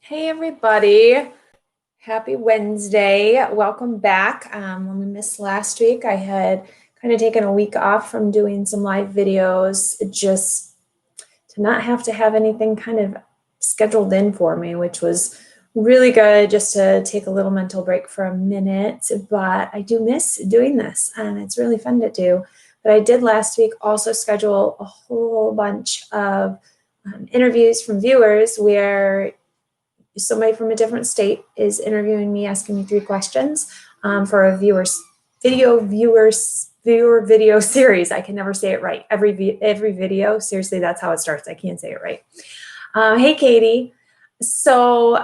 Hey everybody, happy Wednesday. Welcome back. When we missed last week, I had kind of taken a week off from doing some live videos just to not have to have anything kind of scheduled in for me, which was really good just to take a little mental break for a minute. But I do miss doing this and it's really fun to do. But I did last week also schedule a whole bunch of interviews from viewers where somebody from a different state is interviewing me, asking me 3 questions for a viewer video series. I can never say it right. Every video, seriously, that's how it starts. I can't say it right. Hey, Katie. So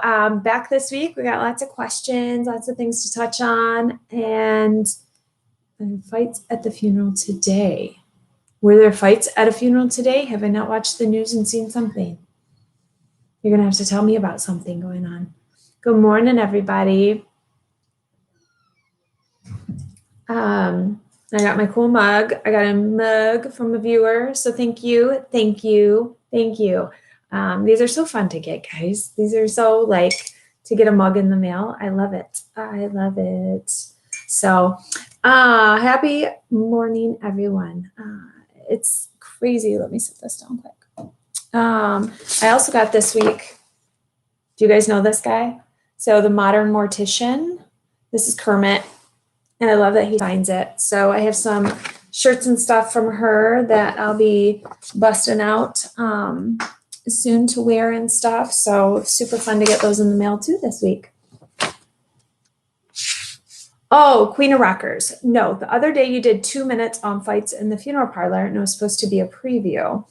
back this week, we got lots of questions, lots of things to touch on, and fights at the funeral today. Were there fights at a funeral today? Have I not watched the news and seen something? You're going to have to tell me about something going on. Good morning, everybody. I got my cool mug. I got a mug from a viewer. So thank you. Thank you. Thank you. These are so fun to get, guys. These are so like to get a mug in the mail. I love it. I love it. So happy morning, everyone. It's crazy. Let me set this down quick. I also got this week, do you guys know this guy? So the Modern Mortician, this is Kermit, and I love that he signs it. So I have some shirts and stuff from her that I'll be busting out soon to wear and stuff. So super fun to get those in the mail too this week. Oh, Queen of Rockers. No, the other day you did 2 minutes on fights in the funeral parlor, and it was supposed to be a preview.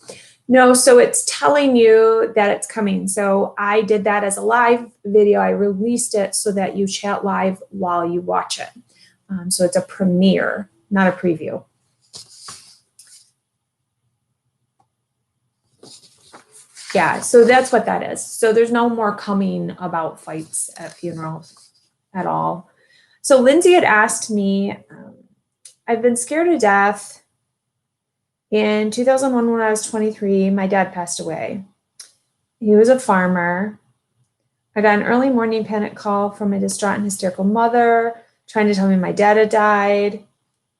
No, so it's telling you that it's coming. So I did that as a live video. I released it so that you chat live while you watch it. So it's a premiere, not a preview. Yeah, so that's what that is. So there's no more coming about fights at funerals at all. So Lindsay had asked me, I've been scared to death. In 2001, when I was 23, my dad passed away. He was a farmer. I got an early morning panic call from a distraught and hysterical mother trying to tell me my dad had died.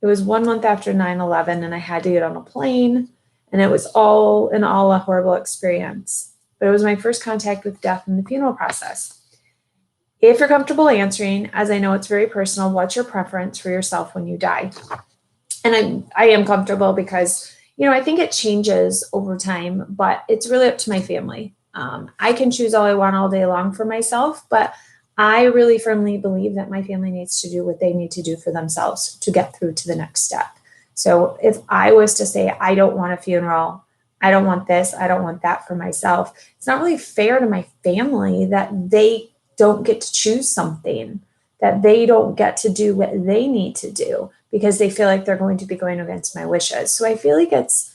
It was 1 month after 9/11, and I had to get on a plane, and it was all in all a horrible experience. But it was my first contact with death in the funeral process. If you're comfortable answering, as I know it's very personal, what's your preference for yourself when you die? And I am comfortable because, you know, I think it changes over time, but it's really up to my family. I can choose all I want all day long for myself, but I really firmly believe that my family needs to do what they need to do for themselves to get through to the next step. So if I was to say, I don't want a funeral, I don't want this, I don't want that for myself, it's not really fair to my family that they don't get to choose something, that they don't get to do what they need to do because they feel like they're going to be going against my wishes. So I feel like it's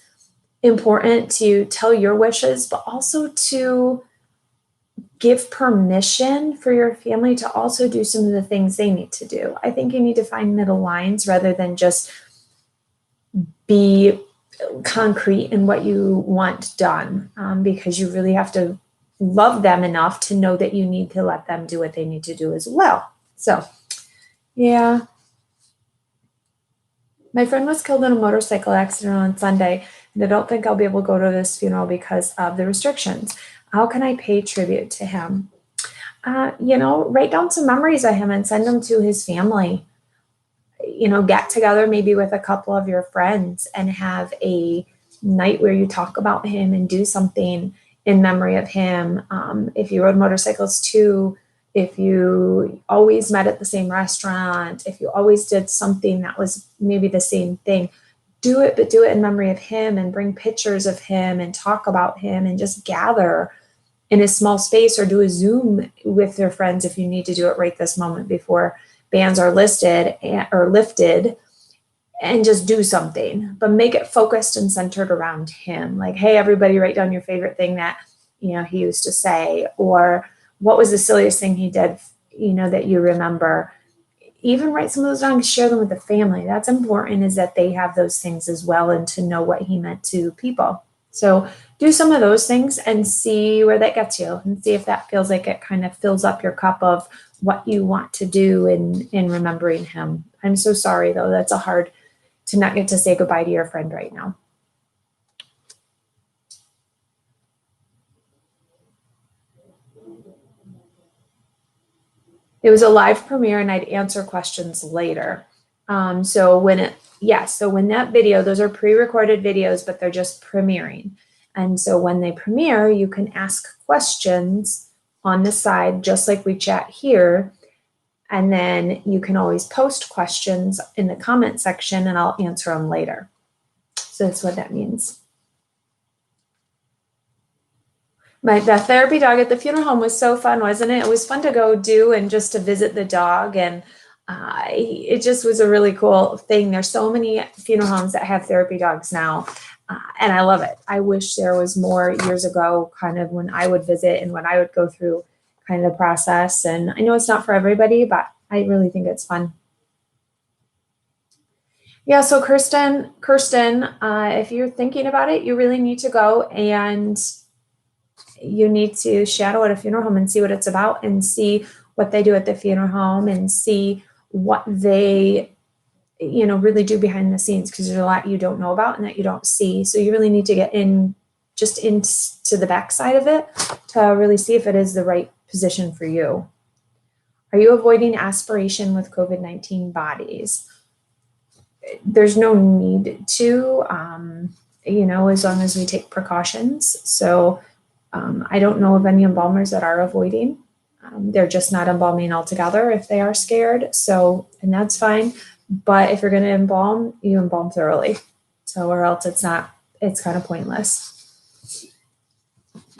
important to tell your wishes, but also to give permission for your family to also do some of the things they need to do. I think you need to find middle lines rather than just be concrete in what you want done, because you really have to love them enough to know that you need to let them do what they need to do as well. So, yeah. My friend was killed in a motorcycle accident on Sunday, and I don't think I'll be able to go to this funeral because of the restrictions. How can I pay tribute to him? You know, write down some memories of him and send them to his family. You know, get together maybe with a couple of your friends and have a night where you talk about him and do something in memory of him. If you rode motorcycles too, if you always met at the same restaurant, if you always did something that was maybe the same thing, do it, but do it in memory of him and bring pictures of him and talk about him and just gather in a small space or do a Zoom with your friends if you need to do it right this moment before bans are listed or lifted, and just do something, but make it focused and centered around him. Like, hey, everybody write down your favorite thing that, you know, he used to say, or what was the silliest thing he did, you know, that you remember. Even write some of those down, share them with the family. That's important, is that they have those things as well and to know what he meant to people. So do some of those things and see where that gets you, and see if that feels like it kind of fills up your cup of what you want to do in remembering him. I'm so sorry though. That's a hard to not get to say goodbye to your friend right now. It was a live premiere and I'd answer questions later. So when that video, those are pre-recorded videos, but they're just premiering. And so when they premiere, you can ask questions on the side, just like we chat here. And then you can always post questions in the comment section and I'll answer them later. So that's what that means. The therapy dog at the funeral home was so fun, wasn't it? It was fun to go do and just to visit the dog. And it just was a really cool thing. There's so many funeral homes that have therapy dogs now. And I love it. I wish there was more years ago, kind of when I would visit and when I would go through kind of the process. And I know it's not for everybody, but I really think it's fun. Yeah, so Kirsten, if you're thinking about it, you really need to go and you need to shadow at a funeral home and see what it's about and see what they do at the funeral home and see what they, really do behind the scenes, because there's a lot you don't know about and that you don't see. So you really need to get into the backside of it to really see if it is the right position for you. Are you avoiding aspiration with COVID-19 bodies? There's no need to, as long as we take precautions. So I don't know of any embalmers that are avoiding. They're just not embalming altogether if they are scared. So, and that's fine. But if you're going to embalm, you embalm thoroughly. So, or else it's kind of pointless.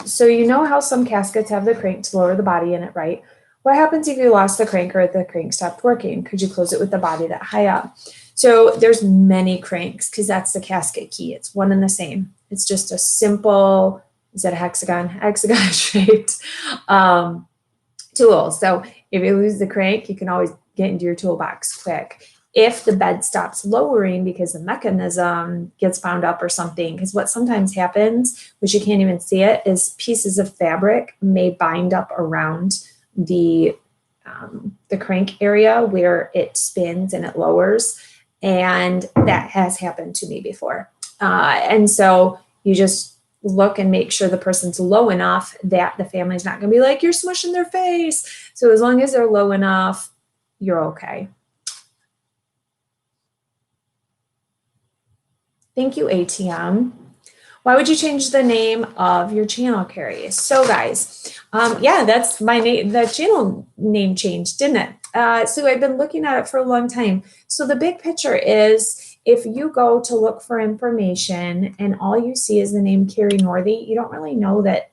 So, you know how some caskets have the crank to lower the body in it, right? What happens if you lost the crank or the crank stopped working? Could you close it with the body that high up? So there's many cranks because that's the casket key. It's one and the same. It's just a simple, is that a hexagon shaped tool. So if you lose the crank, you can always get into your toolbox quick. If the bed stops lowering because the mechanism gets bound up or something, because what sometimes happens, which you can't even see it, is pieces of fabric may bind up around the crank area where it spins and it lowers. And that has happened to me before. And so you just look and make sure the person's low enough that the family's not going to be like, you're smushing their face. So as long as they're low enough, you're okay. Thank you, ATM. Why would you change the name of your channel, Kari? So guys, that's my name. The channel name changed, didn't it? So I've been looking at it for a long time. So the big picture is if you go to look for information and all you see is the name Carrie Northey, you don't really know that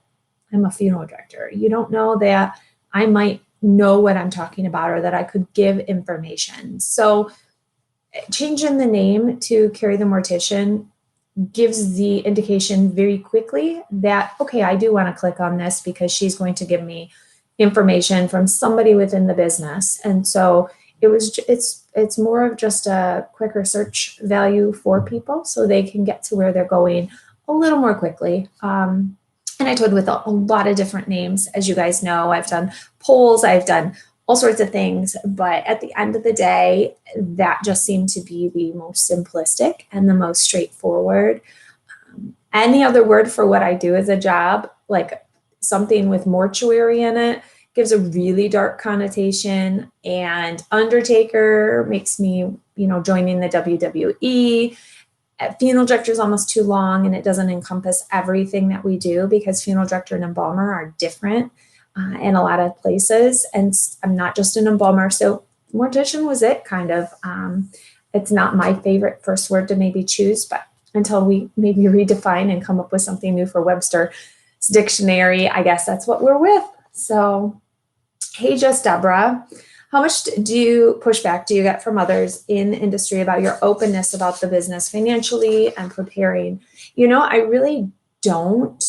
I'm a funeral director. You don't know that I might know what I'm talking about or that I could give information. So changing the name to Kari the Mortician gives the indication very quickly that, okay, I do want to click on this because she's going to give me information from somebody within the business. And so it's more of just a quicker search value for people so they can get to where they're going a little more quickly. And I toyed with a lot of different names. As you guys know, I've done polls, I've done all sorts of things, but at the end of the day, that just seemed to be the most simplistic and the most straightforward. Any other word for what I do as a job, like something with mortuary in it, gives a really dark connotation, and undertaker makes me, joining the WWE. Funeral director is almost too long and it doesn't encompass everything that we do because funeral director and embalmer are different in a lot of places. And I'm not just an embalmer. So mortician was it kind of. It's not my favorite first word to maybe choose, but until we maybe redefine and come up with something new for Webster's dictionary, I guess that's what we're with. So, hey, Just Deborah, how much pushback do you get from others in the industry about your openness about the business financially and preparing? I really don't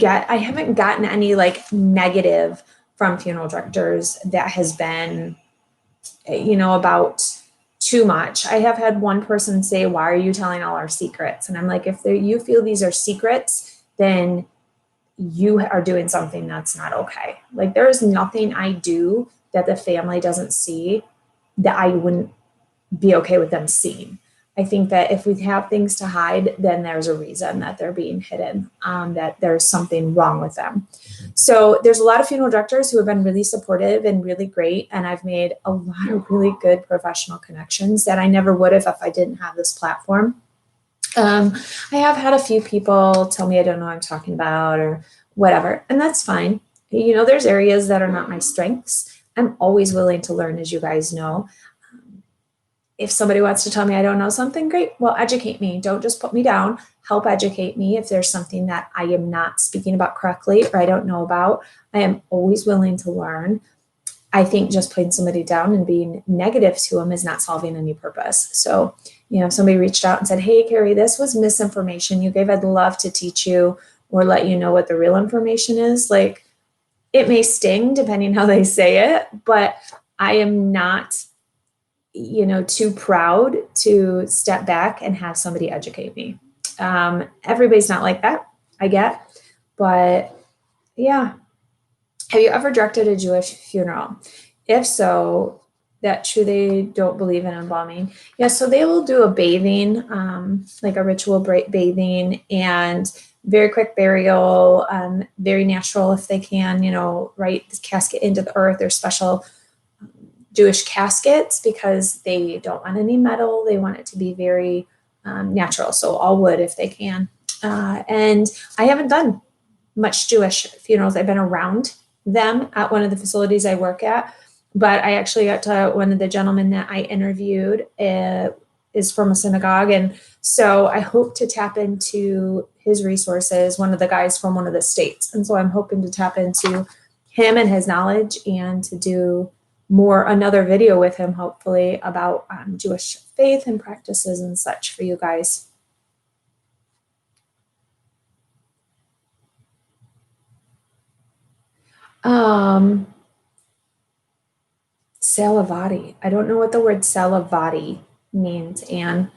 I haven't gotten any negative from funeral directors that has been, about too much. I have had one person say, why are you telling all our secrets? And I'm like, if you feel these are secrets, then you are doing something that's not okay. Like, there is nothing I do that the family doesn't see that I wouldn't be okay with them seeing. I think that if we have things to hide, then there's a reason that they're being hidden, that there's something wrong with them. So there's a lot of funeral directors who have been really supportive and really great. And I've made a lot of really good professional connections that I never would have if I didn't have this platform. I have had a few people tell me I don't know what I'm talking about or whatever, and that's fine. You know, there's areas that are not my strengths. I'm always willing to learn, as you guys know. If somebody wants to tell me I don't know something, great. Well, educate me. Don't just put me down. Help educate me if there's something that I am not speaking about correctly or I don't know about. I am always willing to learn. I think just putting somebody down and being negative to them is not solving any purpose. So, you know, if somebody reached out and said, hey, Kari, this was misinformation you gave. I'd love to teach you or let you know what the real information is. Like, it may sting depending how they say it, but I am not, you know, too proud to step back and have somebody educate me. Everybody's not like that, I get, but yeah. Have you ever directed a Jewish funeral? If so, that true they don't believe in embalming. Yeah, so they will do a bathing, like a ritual bathing, and very quick burial, very natural if they can, you know, right the casket into the earth. There's special Jewish caskets because they don't want any metal. They want it to be very natural, so all wood if they can. And I haven't done much Jewish funerals. I've been around them at one of the facilities I work at, but I actually got to one of the gentlemen that I interviewed is from a synagogue, and so I hope to tap into his resources, one of the guys from one of the states, and so I'm hoping to tap into him and his knowledge and to do another video with him, hopefully, about Jewish faith and practices and such for you guys. Salavati. I don't know what the word salavati means. And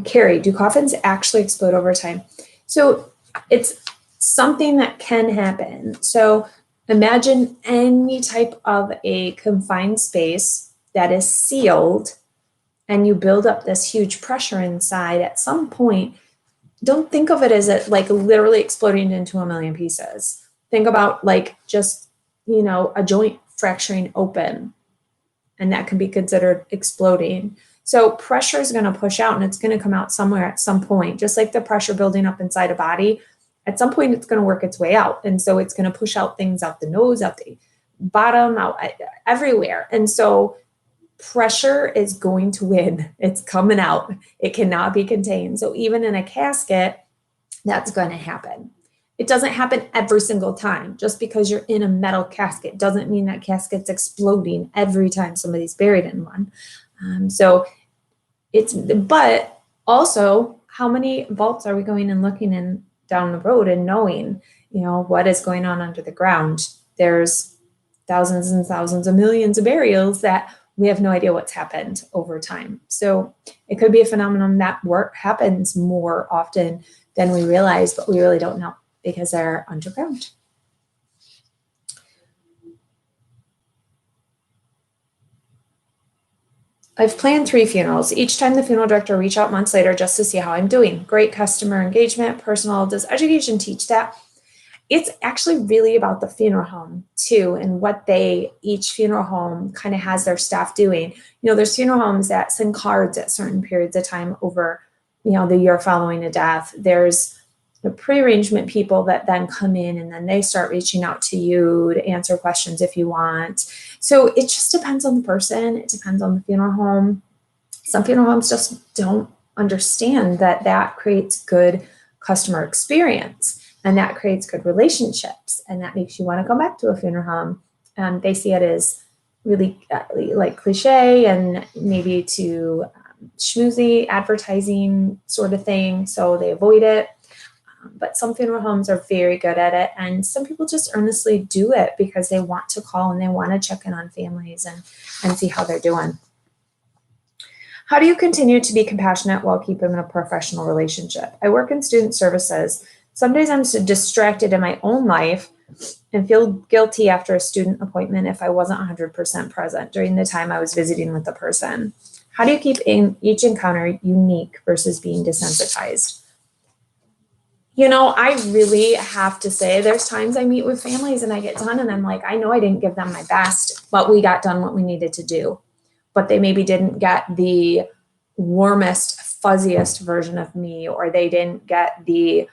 Kari, do coffins actually explode over time? So it's something that can happen. So imagine any type of a confined space that is sealed and you build up this huge pressure inside. At some point, don't think of it as like literally exploding into a million pieces. Think about like just, you know, a joint fracturing open, and that can be considered exploding. So pressure is going to push out and it's going to come out somewhere at some point, just like the pressure building up inside a body. At some point, it's going to work its way out. And so it's going to push out things out the nose, out the bottom, out everywhere. And so pressure is going to win. It's coming out. It cannot be contained. So even in a casket, that's going to happen. It doesn't happen every single time. Just because you're in a metal casket doesn't mean that casket's exploding every time somebody's buried in one. But also, how many vaults are we going and looking in down the road and knowing, you know, what is going on under the ground? There's thousands and thousands of millions of burials that we have no idea what's happened over time. So it could be a phenomenon that happens more often than we realize, but we really don't know because they're underground. I've planned 3 funerals. Each time the funeral director reach out months later just to see how I'm doing. Great customer engagement, personal. Does education teach that? It's actually really about the funeral home too, and what each funeral home kind of has their staff doing. You know, there's funeral homes that send cards at certain periods of time over, you know, the year following a death. There's the pre-arrangement people that then come in and then they start reaching out to you to answer questions if you want. So it just depends on the person. It depends on the funeral home. Some funeral homes just don't understand that creates good customer experience. And that creates good relationships, and that makes you want to come back to a funeral home. They see it as really like cliche and maybe too schmoozy advertising sort of thing, so they avoid it. But some funeral homes are very good at it, and some people just earnestly do it because they want to call and they want to check in on families and see how they're doing. How do you continue to be compassionate while keeping a professional relationship? I work in student services. Some days I'm so distracted in my own life and feel guilty after a student appointment if I wasn't 100% present during the time I was visiting with the person. How do you keep each encounter unique versus being desensitized? You know, I really have to say there's times I meet with families and I get done and I'm like, I know I didn't give them my best, but we got done what we needed to do. But they maybe didn't get the warmest, fuzziest version of me, or they didn't get the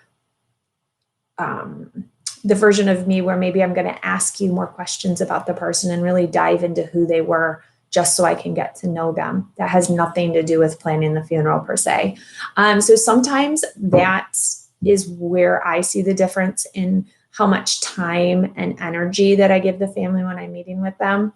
version of me where maybe I'm going to ask you more questions about the person and really dive into who they were just so I can get to know them. That has nothing to do with planning the funeral per se. So sometimes that is where I see the difference in how much time and energy that I give the family when I'm meeting with them.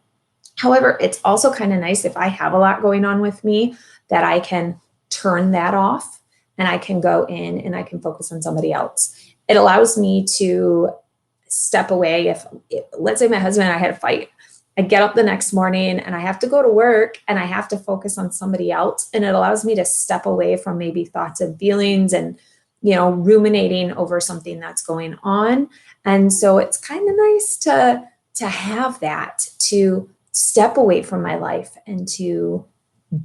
However, it's also kind of nice if I have a lot going on with me that I can turn that off and I can go in and I can focus on somebody else. It allows me to step away. If let's say my husband and I had a fight, I get up the next morning and I have to go to work and I have to focus on somebody else. And it allows me to step away from maybe thoughts and feelings and, you know, ruminating over something that's going on. And so it's kind of nice to have that, to step away from my life and to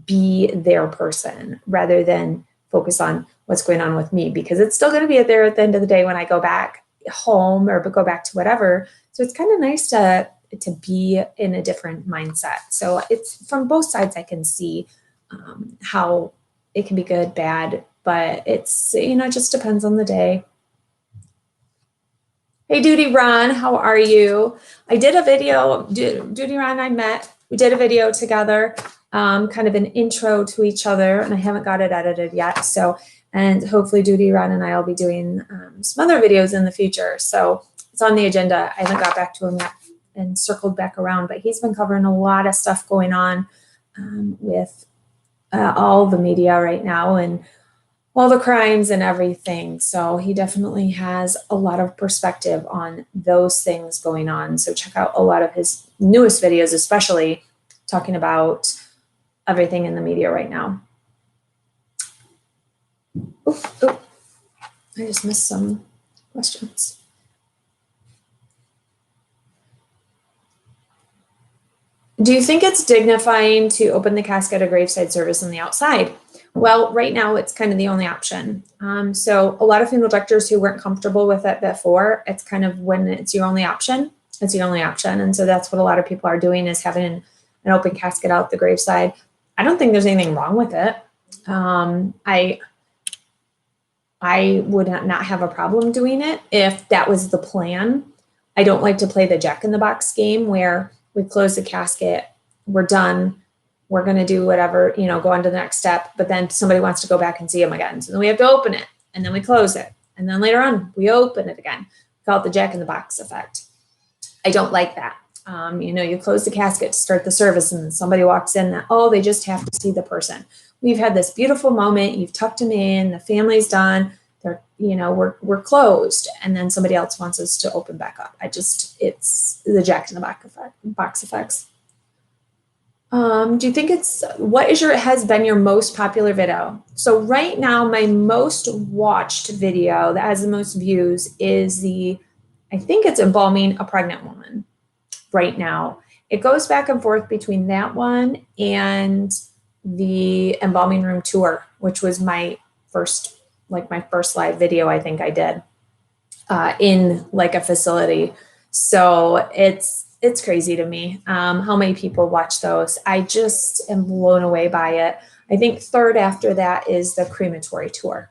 be their person rather than focus on what's going on with me, because it's still going to be there at the end of the day when I go back home or go back to whatever. So it's kind of nice to be in a different mindset. So it's from both sides. I can see how it can be good, bad, but it's, you know, it just depends on the day. Hey, Duty Ron, how are you? I did a video, Duty Ron and I we did a video together, kind of an intro to each other, and I haven't got it edited yet. So, and hopefully Duty Ron and I will be doing some other videos in the future. So it's on the agenda. I haven't got back to him yet and circled back around, but he's been covering a lot of stuff going on with all the media right now and all the crimes and everything. So he definitely has a lot of perspective on those things going on. So check out a lot of his newest videos, especially talking about everything in the media right now. Oh, I just missed some questions. Do you think it's dignifying to open the casket or graveside service on the outside? Well, right now it's kind of the only option. So a lot of funeral directors who weren't comfortable with it before, it's kind of when it's your only option, it's the only option. And so that's what a lot of people are doing, is having an open casket out the graveside. I don't think there's anything wrong with it. I would not have a problem doing it if that was the plan. I don't like to play the Jack in the Box game where we close the casket, we're done, we're going to do whatever, you know, go on to the next step, but then somebody wants to go back and see them again. So then we have to open it and then we close it. And then later on, we open it again. We call it the Jack in the Box effect. I don't like that. You know, you close the casket to start the service and then somebody walks in that, oh, they just have to see the person. We've had this beautiful moment. You've tucked them in, the family's done. They're, you know, we're closed. And then somebody else wants us to open back up. It's the Jack in the Box effects. Do you think has been your most popular video? So right now, my most watched video that has the most views is I think it's embalming a pregnant woman right now. It goes back and forth between that one and the embalming room tour, which was my first live video I think I did in like a facility. So it's crazy to me how many people watch those. I just am blown away by it. I think third after that is the crematory tour.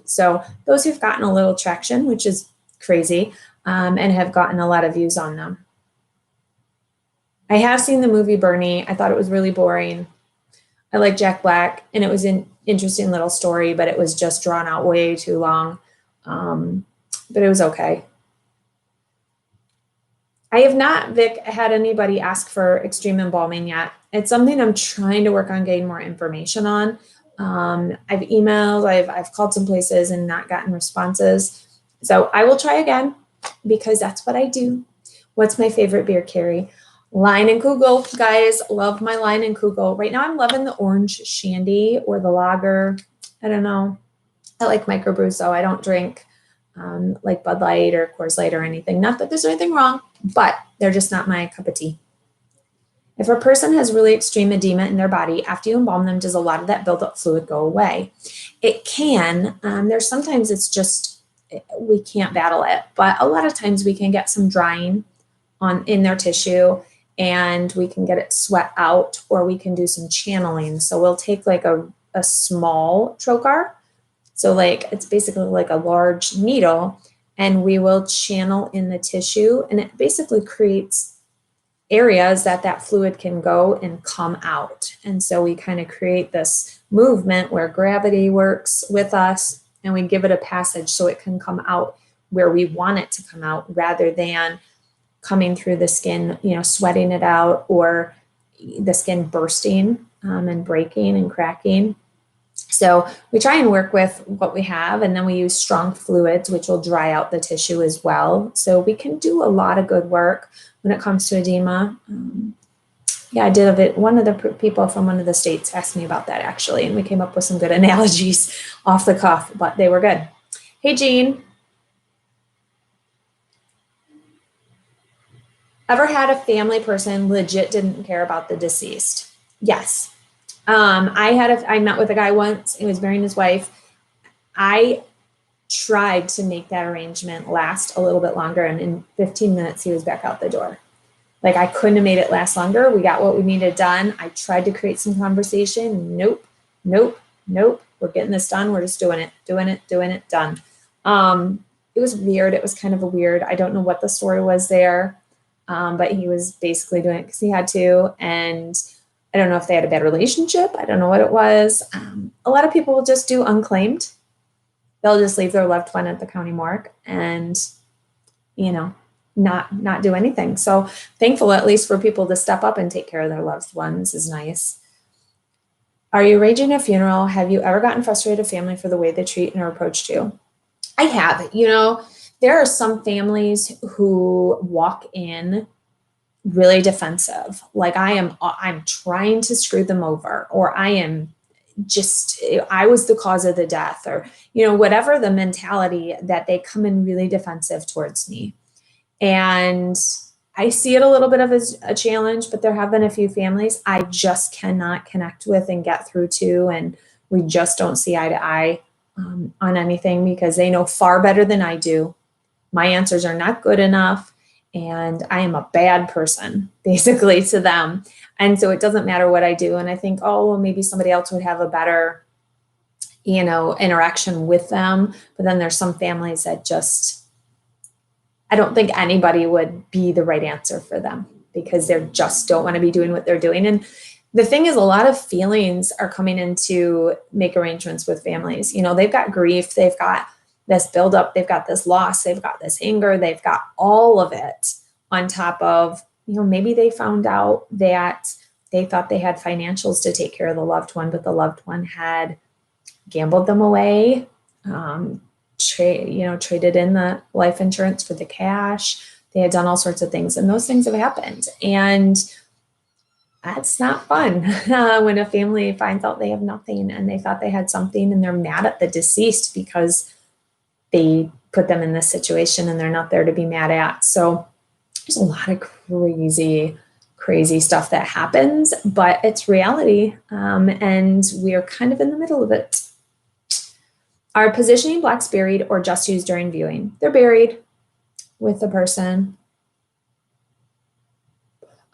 So those who've gotten a little traction, which is crazy, and have gotten a lot of views on them. I have seen the movie Bernie. I thought it was really boring. I like Jack Black, and it was an interesting little story, but it was just drawn out way too long. But it was okay. I have not, Vic, had anybody ask for extreme embalming yet. It's something I'm trying to work on getting more information on. I've emailed, I've called some places and not gotten responses. So I will try again because that's what I do. What's my favorite beer, Kari? Line and Kugel, guys, love my Line and Kugel. Right now I'm loving the orange shandy or the lager. I don't know. I like microbrews, so I don't drink like Bud Light or Coors Light or anything. Not that there's anything wrong, but they're just not my cup of tea. If a person has really extreme edema in their body, after you embalm them, does a lot of that buildup fluid go away? It can. There's sometimes it's just, we can't battle it, but a lot of times we can get some drying in their tissue and we can get it sweat out, or we can do some channeling. So we'll take like a small trocar. So like it's basically like a large needle, and we will channel in the tissue, and it basically creates areas that fluid can go and come out. And so we kind of create this movement where gravity works with us, and we give it a passage so it can come out where we want it to come out, rather than coming through the skin, sweating it out, or the skin bursting and breaking and cracking. So we try and work with what we have, and then we use strong fluids, which will dry out the tissue as well. So we can do a lot of good work when it comes to edema. Yeah, I did it. One of the people from one of the states asked me about that actually, and we came up with some good analogies off the cuff, but they were good. Hey, Jean. Ever had a family person legit didn't care about the deceased? Yes. I met with a guy once. He was burying his wife. I tried to make that arrangement last a little bit longer, and in 15 minutes he was back out the door. Like, I couldn't have made it last longer. We got what we needed done. I tried to create some conversation. Nope. We're getting this done. We're just doing it, done. It was weird. It was kind of a weird, I don't know what the story was there. But he was basically doing it because he had to. And I don't know if they had a bad relationship. I don't know what it was. A lot of people will just do unclaimed. They'll just leave their loved one at the county morgue and, not do anything. So thankful, at least, for people to step up and take care of their loved ones is nice. Are you arranging a funeral? Have you ever gotten frustrated with family for the way they treat and are approached you? I have. There are some families who walk in really defensive. Like, I'm trying to screw them over, or I was the cause of the death, or, whatever the mentality, that they come in really defensive towards me. And I see it a little bit of as a challenge, but there have been a few families I just cannot connect with and get through to. And we just don't see eye to eye on anything, because they know far better than I do. My answers are not good enough, and I am a bad person, basically, to them. And so it doesn't matter what I do. And I think, oh, well, maybe somebody else would have a better, interaction with them. But then there's some families that just, I don't think anybody would be the right answer for them, because they just don't want to be doing what they're doing. And the thing is, a lot of feelings are coming in to make arrangements with families. They've got grief, they've got this buildup, they've got this loss, they've got this anger, they've got all of it on top of, maybe they found out that they thought they had financials to take care of the loved one, but the loved one had gambled them away, traded in the life insurance for the cash. They had done all sorts of things, and those things have happened. And that's not fun when a family finds out they have nothing and they thought they had something, and they're mad at the deceased because they put them in this situation and they're not there to be mad at. So there's a lot of crazy stuff that happens, but it's reality. And we are kind of in the middle of it. Are positioning blocks buried or just used during viewing? They're buried with the person.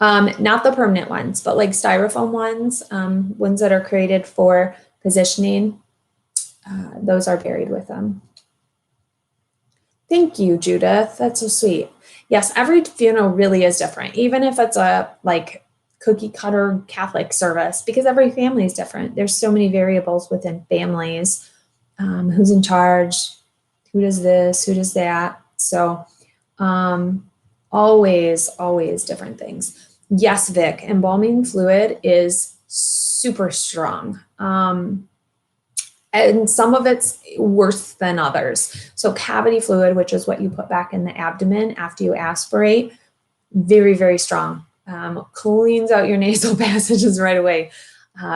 Not the permanent ones, but like styrofoam ones, ones that are created for positioning, those are buried with them. Thank you, Judith. That's so sweet. Yes, every funeral really is different, even if it's a cookie cutter Catholic service, because every family is different. There's so many variables within families. Who's in charge? Who does this? Who does that? So always different things. Yes, Vic, embalming fluid is super strong. And some of it's worse than others. So cavity fluid, which is what you put back in the abdomen after you aspirate, very, very strong. cleans out your nasal passages right away,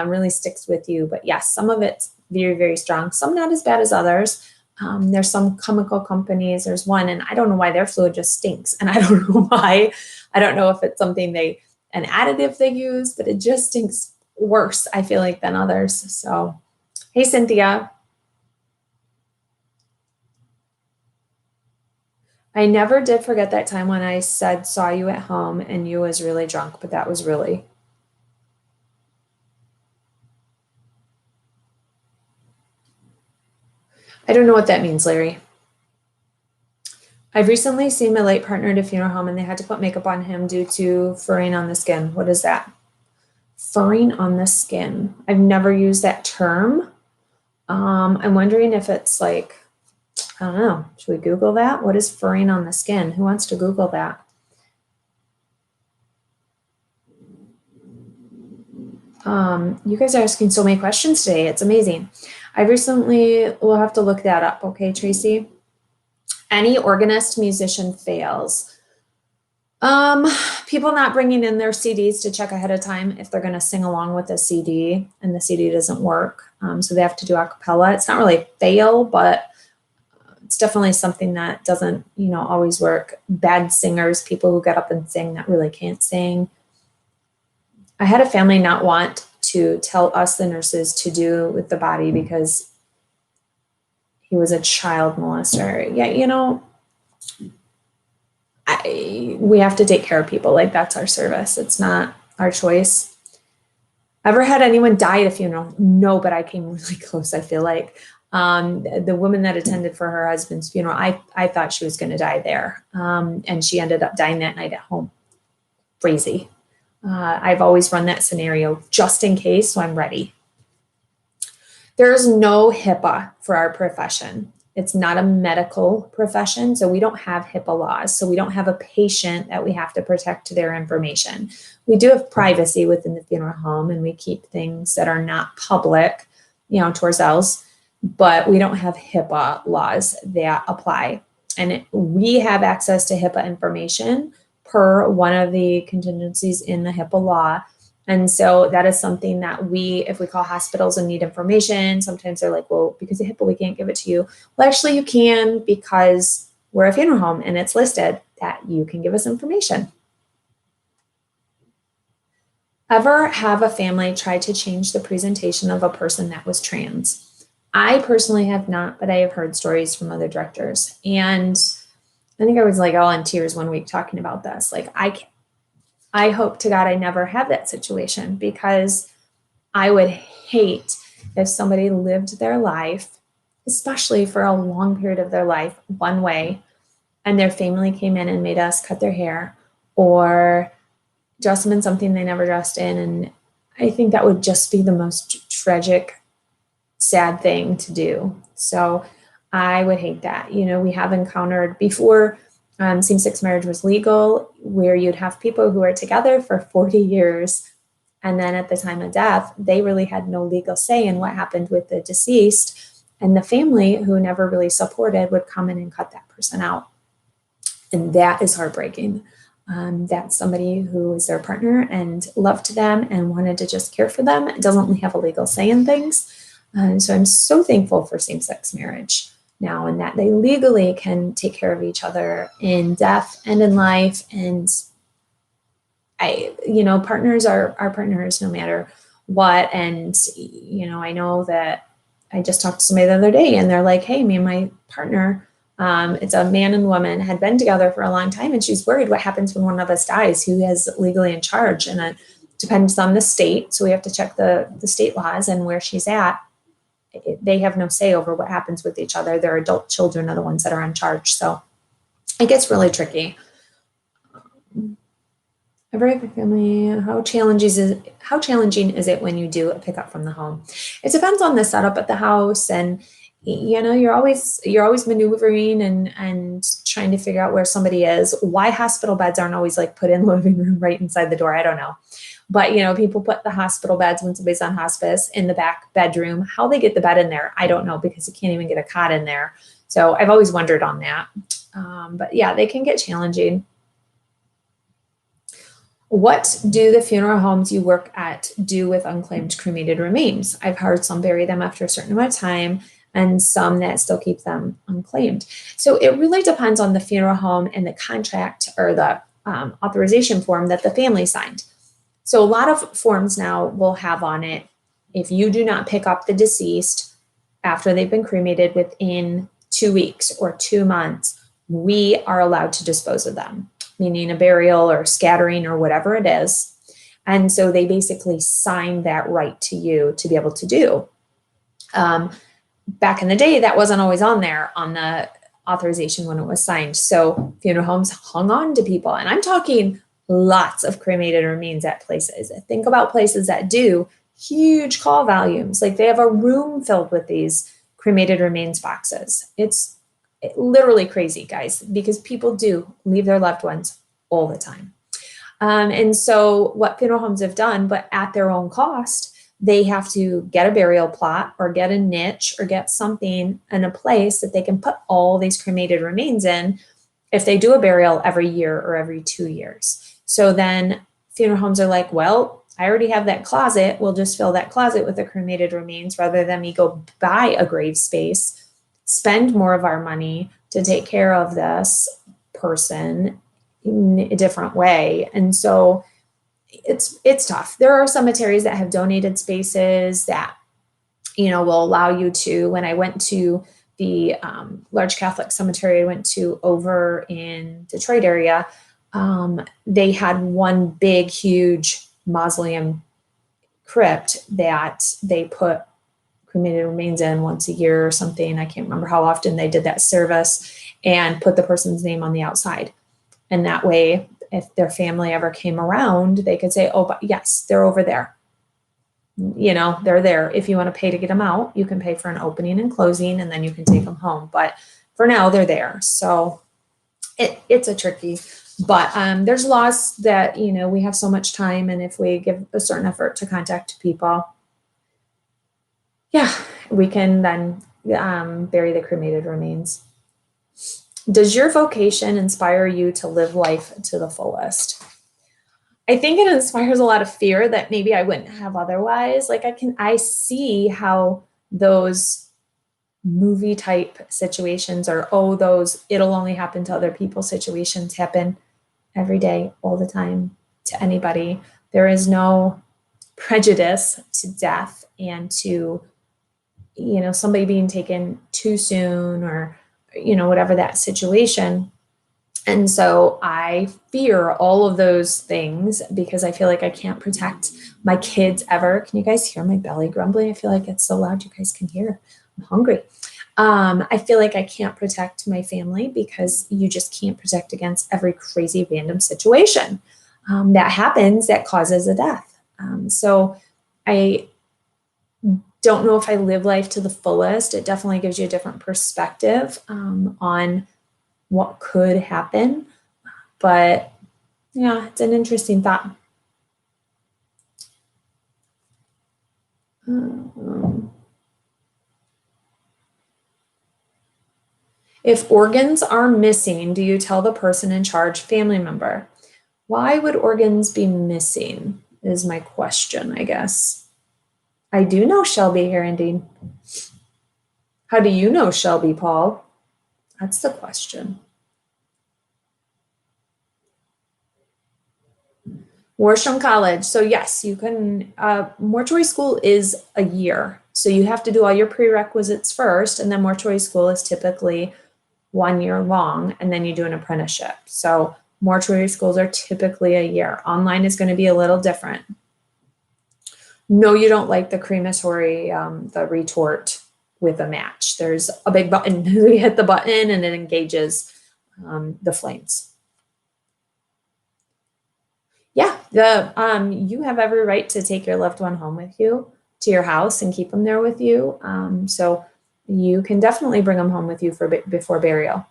really sticks with you. But yes, some of it's very, very strong. Some not as bad as others. There's some chemical companies. There's one, and I don't know why their fluid just stinks. And I don't know why. I don't know if it's something an additive they use, but it just stinks worse, I feel like, than others. So, hey, Cynthia. I never did forget that time when I saw you at home and you was really drunk, but that was really. I don't know what that means, Larry. I've recently seen my late partner at a funeral home and they had to put makeup on him due to furring on the skin. What is that? Furring on the skin. I've never used that term. I'm wondering if it's like, I don't know. Should we Google that? What is furring on the skin? Who wants to Google that? You guys are asking so many questions today. It's amazing. We'll have to look that up. Okay, Tracy? Any organist musician fails. People not bringing in their CDs to check ahead of time if they're going to sing along with a CD and the CD doesn't work. So they have to do a cappella. It's not really a fail, but it's definitely something that doesn't, always work. Bad singers, people who get up and sing that really can't sing. I had a family not want to tell us, the nurses, to do with the body because he was a child molester. Yeah, we have to take care of people. Like, that's our service. It's not our choice. Ever had anyone die at a funeral? No, but I came really close, I feel like. The woman that attended for her husband's funeral, I thought she was going to die there. And she ended up dying that night at home. Crazy. I've always run that scenario just in case, so I'm ready. There's no HIPAA for our profession. It's not a medical profession, so we don't have HIPAA laws. So we don't have a patient that we have to protect their information. We do have privacy within the funeral home, and we keep things that are not public, to ourselves, but we don't have HIPAA laws that apply. And we have access to HIPAA information per one of the contingencies in the HIPAA law. And so that is something that if we call hospitals and need information, sometimes they're like, well, because of HIPAA, we can't give it to you. Well, actually you can, because we're a funeral home and it's listed that you can give us information. Ever have a family try to change the presentation of a person that was trans? I personally have not, but I have heard stories from other directors. And I think I was like all in tears one week talking about this. Like, I hope to God I never have that situation, because I would hate if somebody lived their life, especially for a long period of their life, one way, and their family came in and made us cut their hair or dress them in something they never dressed in. And I think that would just be the most tragic, sad thing to do. So I would hate that. We have encountered before same-sex marriage was legal, where you'd have people who are together for 40 years, and then at the time of death, they really had no legal say in what happened with the deceased, and the family, who never really supported, would come in and cut that person out. And that is heartbreaking. That's somebody who is their partner and loved them and wanted to just care for them. It doesn't have a legal say in things. So I'm so thankful for same-sex marriage now, and that they legally can take care of each other in death and in life. And partners are partners no matter what. And, I know that I just talked to somebody the other day and they're like, hey, me and my partner, it's a man and woman, had been together for a long time. And she's worried what happens when one of us dies, who is legally in charge. And it depends on the state. So we have to check the state laws and where she's at. They have no say over what happens with each other. Their adult children are the ones that are in charge. So it gets really tricky. Every family, how challenging is it when you do a pickup from the home? It depends on the setup at the house, and you're always maneuvering and trying to figure out where somebody is. Why hospital beds aren't always like put in the living room right inside the door, I don't know. But people put the hospital beds when somebody's on hospice in the back bedroom. How they get the bed in there, I don't know, because you can't even get a cot in there. So I've always wondered on that. But yeah, they can get challenging. What do the funeral homes you work at do with unclaimed cremated remains? I've heard some bury them after a certain amount of time and some that still keep them unclaimed. So it really depends on the funeral home and the contract or the authorization form that the family signed. So a lot of forms now will have on it, if you do not pick up the deceased after they've been cremated within 2 weeks or 2 months, we are allowed to dispose of them, meaning a burial or scattering or whatever it is. And so they basically sign that right to you to be able to do. Back in the day, that wasn't always on there on the authorization when it was signed. So funeral homes hung on to people. And I'm talking lots of cremated remains at places. Think about places that do huge call volumes. Like they have a room filled with these cremated remains boxes. It's literally crazy, guys, because people do leave their loved ones all the time. And so what funeral homes have done, but at their own cost, they have to get a burial plot or get a niche or get something in a place that they can put all these cremated remains in if they do a burial every year or every 2 years. So then funeral homes are like, well, I already have that closet. We'll just fill that closet with the cremated remains rather than me go buy a grave space, spend more of our money to take care of this person in a different way. And so it's tough. There are cemeteries that have donated spaces that, will allow you to. When I went to the large Catholic cemetery I went to over in Detroit area, they had one big, huge mausoleum crypt that they put cremated remains in once a year or something. I can't remember how often they did that service, and put the person's name on the outside. And that way, if their family ever came around, they could say, oh, but yes, they're over there. They're there. If you want to pay to get them out, you can pay for an opening and closing, and then you can take them home. But for now, they're there. So it's a tricky, but there's laws that, we have so much time. And if we give a certain effort to contact people, we can then bury the cremated remains. Does your vocation inspire you to live life to the fullest? I think it inspires a lot of fear that maybe I wouldn't have otherwise. Like I see how those movie type situations or, those it'll only happen to other people situations happen every day, all the time, to anybody. There is no prejudice to death and to, somebody being taken too soon or, whatever that situation. And so I fear all of those things because I feel like I can't protect my kids ever. Can you guys hear my belly grumbling? I feel like it's so loud you guys can hear. I'm hungry. I feel like I can't protect my family because you just can't protect against every crazy random situation that happens that causes a death. So I don't know if I live life to the fullest. It definitely gives you a different perspective on what could happen. But yeah, it's an interesting thought. If organs are missing, do you tell the person in charge family member? Why would organs be missing is my question, I guess. I do know Shelby Herendine. How do you know Shelby, Paul? That's the question. Worsham College. So yes, you can, mortuary school is a year. So you have to do all your prerequisites first, and then mortuary school is typically 1 year long, and then you do an apprenticeship. So mortuary schools are typically a year. Online is going to be a little different. No, you don't like the crematory, the retort with a match. There's a big button. You hit the button and it engages the flames. Yeah, you have every right to take your loved one home with you to your house and keep them there with you. So you can definitely bring them home with you before burial.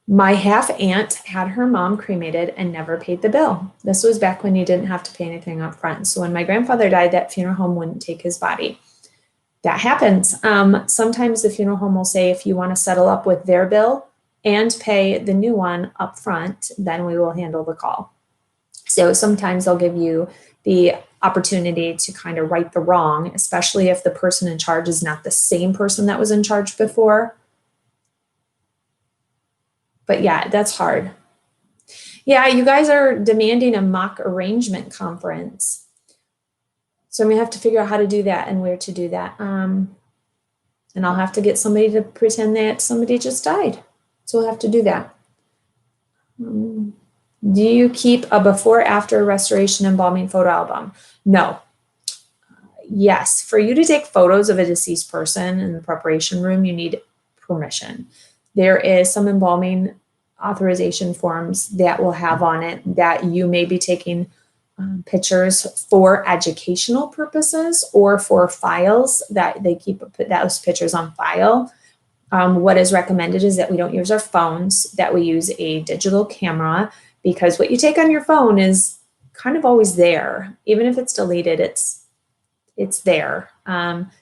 My half aunt had her mom cremated and never paid the bill. This was back when you didn't have to pay anything up front. So when my grandfather died, that funeral home wouldn't take his body. That happens. Sometimes the funeral home will say, if you want to settle up with their bill, and pay the new one up front, then we will handle the call. So sometimes they'll give you the opportunity to kind of right the wrong, especially if the person in charge is not the same person that was in charge before. But yeah, that's hard. Yeah, you guys are demanding a mock arrangement conference. So I'm gonna have to figure out how to do that and where to do that. And I'll have to get somebody to pretend that somebody just died. So we'll have to do that. Do you keep a before-after restoration embalming photo album? No. Yes, for you to take photos of a deceased person in the preparation room, you need permission. There is some embalming authorization forms that will have on it that you may be taking pictures for educational purposes or for files, that they keep those pictures on file. What is recommended is that we don't use our phones, that we use a digital camera, because what you take on your phone is kind of always there. Even if it's deleted, it's there.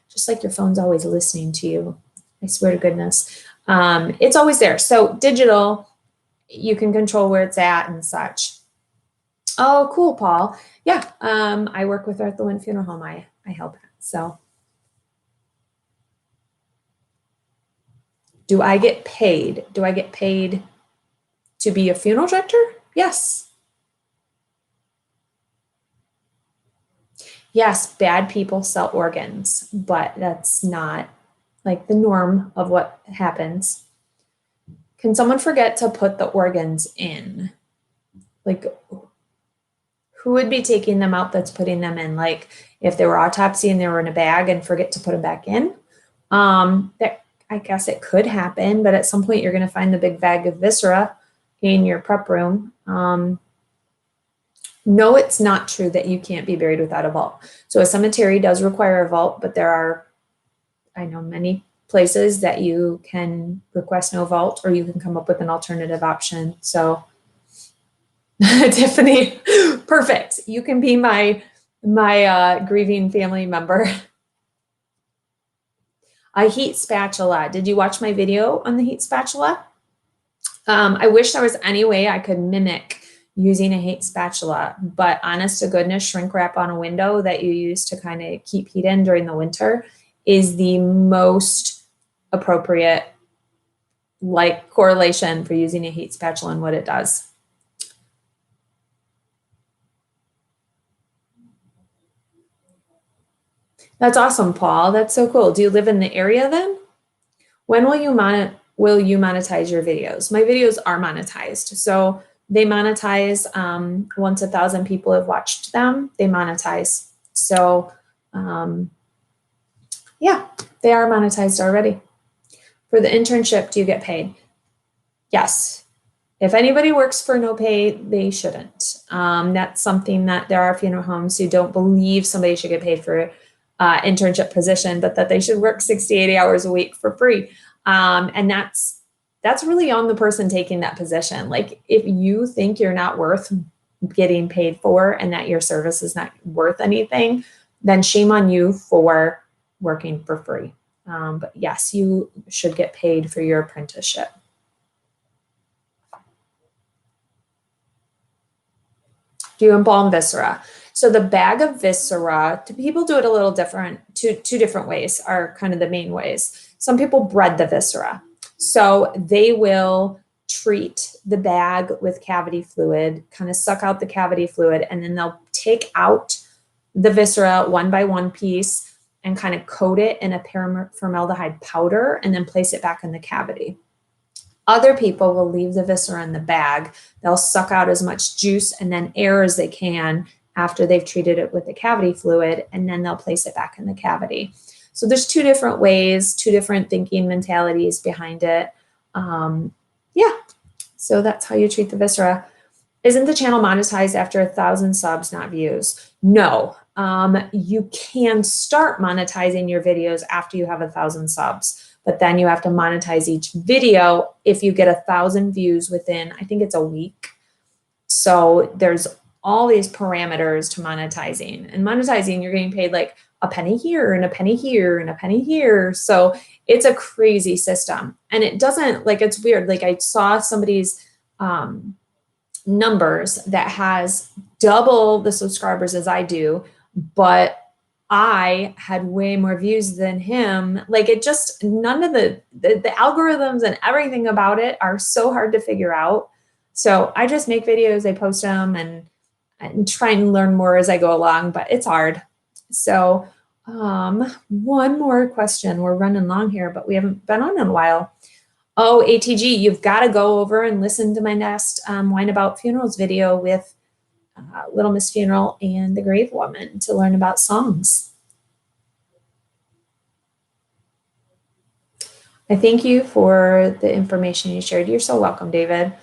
Just like your phone's always listening to you. I swear to goodness. It's always there. So digital, you can control where it's at and such. Oh, cool, Paul. Yeah, I work with Earth the Wind Funeral Home. I help. So do I get paid? Do I get paid to be a funeral director? Yes. Yes, bad people sell organs, but that's not like the norm of what happens. Can someone forget to put the organs in? Like, who would be taking them out that's putting them in? Like, if they were autopsy and they were in a bag and forget to put them back in? That, I guess it could happen, but at some point you're going to find the big bag of viscera in your prep room. No, it's not true that you can't be buried without a vault. So a cemetery does require a vault, but there are, I know, many places that you can request no vault, or you can come up with an alternative option. So Tiffany, perfect. You can be my grieving family member. A heat spatula. Did you watch my video on the heat spatula? I wish there was any way I could mimic using a heat spatula, but honest to goodness, shrink wrap on a window that you use to kind of keep heat in during the winter is the most appropriate correlation for using a heat spatula and what it does. That's awesome, Paul. That's so cool. Do you live in the area then? When will you monetize your videos? My videos are monetized. So they monetize once 1,000 people have watched them, they monetize. So yeah, they are monetized already. For the internship, do you get paid? Yes. If anybody works for no pay, they shouldn't. That's something that there are funeral homes who don't believe somebody should get paid for internship position, but that they should work 60, 80 hours a week for free. And that's really on the person taking that position. Like, if you think you're not worth getting paid for and that your service is not worth anything, then shame on you for working for free. But yes, you should get paid for your apprenticeship. Do you embalm viscera? So the bag of viscera, people do it a little different. Two different ways are kind of the main ways. Some people bread the viscera. So they will treat the bag with cavity fluid, kind of suck out the cavity fluid, and then they'll take out the viscera one by one piece and kind of coat it in a paraformaldehyde powder and then place it back in the cavity. Other people will leave the viscera in the bag. They'll suck out as much juice and then air as they can after they've treated it with the cavity fluid, and then they'll place it back in the cavity. So there's two different ways, two different thinking mentalities behind it. Yeah, so that's how you treat the viscera. Isn't the channel monetized after 1,000 subs, not views? No, you can start monetizing your videos after you have 1,000 subs, but then you have to monetize each video if you get 1,000 views within, I think it's a week. So there's all these parameters to monetizing, and monetizing, you're getting paid like a penny here and a penny here and a penny here. So it's a crazy system. And it doesn't, like, it's weird. Like, I saw somebody's numbers that has double the subscribers as I do, but I had way more views than him. Like, it just, none of the algorithms and everything about it are so hard to figure out. So I just make videos, I post them, and try and learn more as I go along, but it's hard. So one more question. We're running long here, but we haven't been on in a while. Oh, ATG, you've got to go over and listen to my next Wine About Funerals video with Little Miss Funeral and the Grave Woman to learn about songs. I thank you for the information you shared. You're so welcome, David.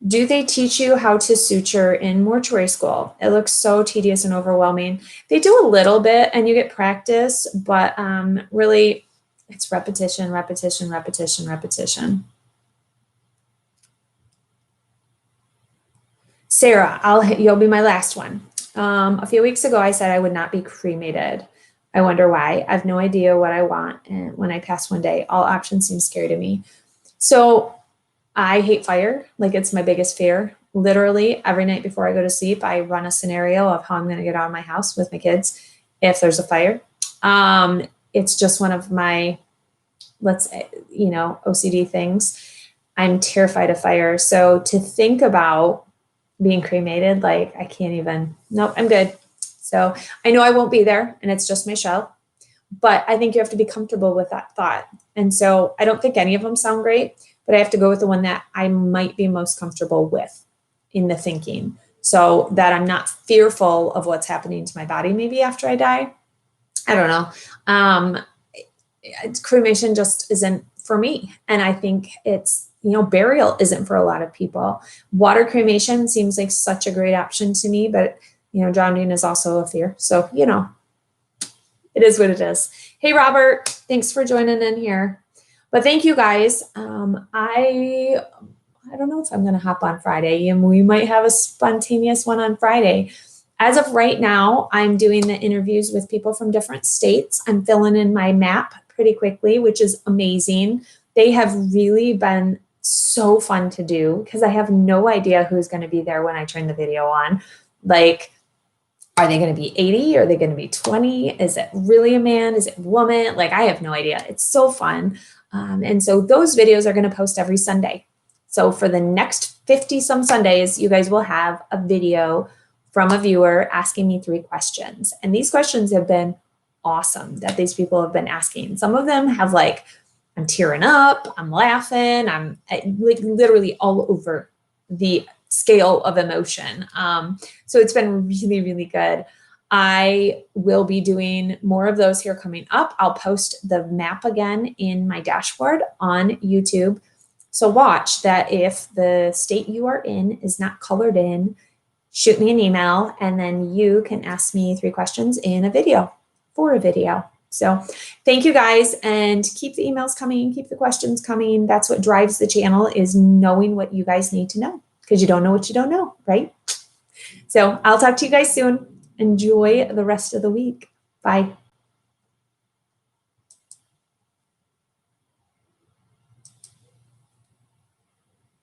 Do they teach you how to suture in mortuary school? It looks so tedious and overwhelming. They do a little bit and you get practice, but really it's repetition, repetition, repetition, repetition. Sarah, you'll be my last one. A few weeks ago, I said I would not be cremated. I wonder why. I have no idea what I want. And when I pass one day, all options seem scary to me. So I hate fire. Like, it's my biggest fear. Literally every night before I go to sleep, I run a scenario of how I'm going to get out of my house with my kids if there's a fire. It's just one of my, OCD things. I'm terrified of fire. So to think about being cremated, like, I can't even, nope, I'm good. So I know I won't be there and it's just my shell, but I think you have to be comfortable with that thought. And so I don't think any of them sound great, but I have to go with the one that I might be most comfortable with in the thinking, so that I'm not fearful of what's happening to my body maybe after I die. I don't know. Cremation just isn't for me. And I think it's, burial isn't for a lot of people. Water cremation seems like such a great option to me, but drowning is also a fear. So, it is what it is. Hey, Robert, thanks for joining in here. But thank you guys. I don't know if I'm going to hop on Friday, and we might have a spontaneous one on Friday. As of right now, I'm doing the interviews with people from different states. I'm filling in my map pretty quickly, which is amazing. They have really been so fun to do because I have no idea who's going to be there when I turn the video on. Like, are they going to be 80? Are they going to be 20? Is it really a man? Is it a woman? Like, I have no idea. It's so fun. And so those videos are going to post every Sunday. So for the next 50 some Sundays, you guys will have a video from a viewer asking me 3 questions. And these questions have been awesome that these people have been asking. Some of them have, like, I'm tearing up, I'm laughing, I'm like literally all over the scale of emotion. So it's been really, really good. I will be doing more of those here coming up. I'll post the map again in my dashboard on YouTube. So watch that. If the state you are in is not colored in, shoot me an email, and then you can ask me 3 questions in a video for a video. So thank you guys, and keep the emails coming, keep the questions coming. That's what drives the channel, is knowing what you guys need to know, because you don't know what you don't know, right? So I'll talk to you guys soon. Enjoy the rest of the week. Bye.